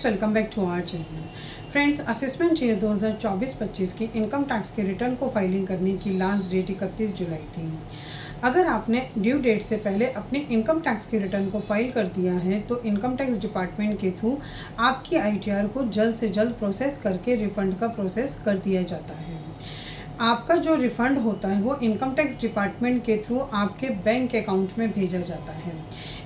Friends, welcome back to our channel. Friends, assessment year 2024-25 की income tax के return को filing करने की लास्ट डेट 31 जुलाई थी। अगर आपने ड्यू डेट से पहले अपने इनकम टैक्स के रिटर्न को फाइल कर दिया है तो इनकम टैक्स डिपार्टमेंट के थ्रू आपकी ITR को जल्द से जल्द प्रोसेस करके रिफंड का प्रोसेस कर दिया जाता है। आपका जो रिफ़ंड होता है वो इनकम टैक्स डिपार्टमेंट के थ्रू आपके बैंक अकाउंट में भेजा जाता है।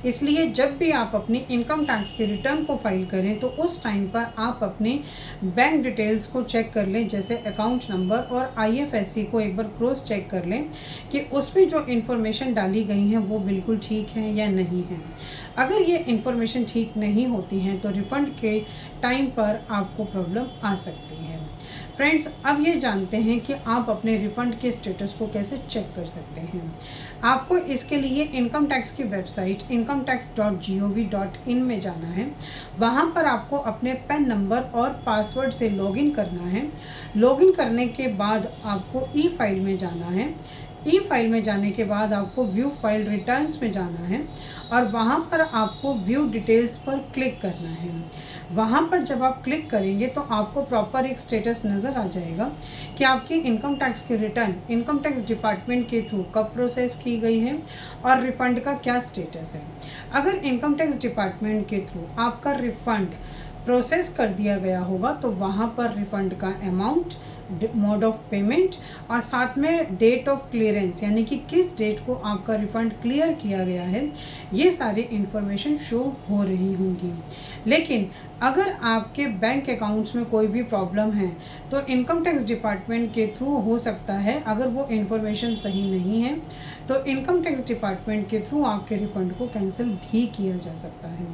इसलिए जब भी आप अपनी इनकम टैक्स के रिटर्न को फाइल करें तो उस टाइम पर आप अपने बैंक डिटेल्स को चेक कर लें, जैसे अकाउंट नंबर और IFSC को एक बार क्रॉस चेक कर लें कि उसमें जो इन्फॉर्मेशन डाली गई है वो बिल्कुल ठीक है या नहीं है। अगर ये इन्फॉर्मेशन ठीक नहीं होती है तो रिफ़ंड के टाइम पर आपको प्रॉब्लम आ सकती है। फ्रेंड्स, अब ये जानते हैं कि आप अपने रिफ़ंड के स्टेटस को कैसे चेक कर सकते हैं। आपको इसके लिए इनकम टैक्स की वेबसाइट incometax.gov.in में जाना है। वहाँ पर आपको अपने पैन नंबर और पासवर्ड से लॉगिन करना है। लॉगिन करने के बाद आपको ई-फाइल में जाना है। ई-फाइल में जाने के बाद आपको व्यू फाइल रिटर्न्स में जाना है और वहाँ पर आपको व्यू डिटेल्स पर क्लिक करना है। वहाँ पर जब आप क्लिक करेंगे तो आपको प्रॉपर एक स्टेटस नज़र आ जाएगा कि आपकी इनकम टैक्स की रिटर्न इनकम टैक्स डिपार्टमेंट के थ्रू कब प्रोसेस की गई है और रिफ़ंड का क्या स्टेटस है। अगर इनकम टैक्स डिपार्टमेंट के थ्रू आपका रिफ़ंड प्रोसेस कर दिया गया होगा तो वहाँ पर रिफ़ंड का अमाउंट, मोड ऑफ पेमेंट और साथ में डेट ऑफ क्लियरेंस यानी कि किस डेट को आपका रिफ़ंड क्लियर किया गया है, ये सारी इन्फॉर्मेशन शो हो रही होंगी। लेकिन अगर आपके बैंक अकाउंट्स में कोई भी प्रॉब्लम है तो इनकम टैक्स डिपार्टमेंट के थ्रू हो सकता है, अगर वो इन्फॉर्मेशन सही नहीं है तो इनकम टैक्स डिपार्टमेंट के थ्रू आपके रिफ़ंड को कैंसिल भी किया जा सकता है।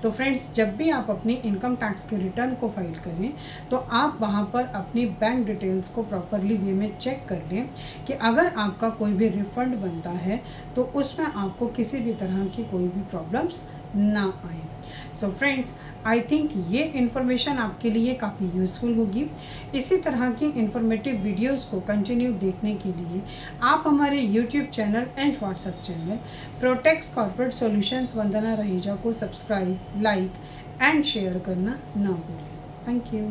तो फ्रेंड्स, जब भी आप अपनी इनकम टैक्स के रिटर्न को फाइल करें तो आप वहाँ पर अपनी बैंक डिटेल्स को प्रॉपरली वे में चेक कर लें कि अगर आपका कोई भी रिफ़ंड बनता है तो उसमें आपको किसी भी तरह की कोई भी प्रॉब्लम्स ना आए। सो फ्रेंड्स, आई थिंक ये इन्फॉर्मेशन आपके लिए काफ़ी यूज़फुल होगी। इसी तरह की इंफॉर्मेटिव वीडियोस को कंटिन्यू देखने के लिए आप हमारे YouTube channel and WhatsApp channel Protex corporate solutions Vandana Raheja को सब्सक्राइब, लाइक एंड शेयर करना ना भूलें। Thank you.